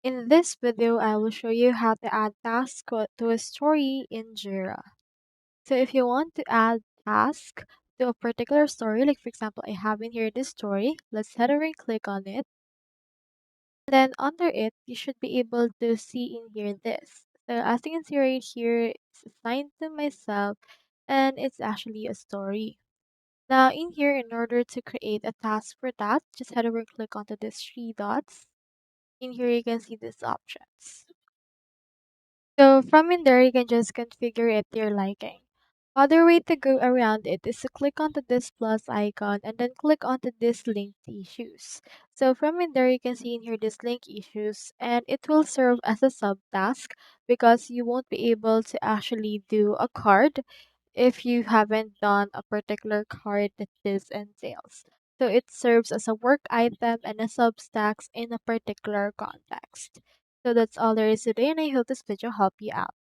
In this video, I will show you how to add tasks to a story in Jira. So if you want to add task to a particular story, like for example, I have in here this story, let's head over and click on it. Then under it, you should be able to see in here this. So as you can see right here, it's assigned to myself and it's actually a story. Now in here, in order to create a task for that, just head over and click onto these three dots. In here, you can see these options. So from in there, you can just configure it to your liking. Other way to go around it is to click onto this plus icon and then click onto this linked issues. So from in there, you can see in here this link issues and it will serve as a subtask because you won't be able to actually do a card if you haven't done a particular card that this entails. So it serves as a work item and a substacks in a particular context. So that's all there is today, and I hope this video helped you out.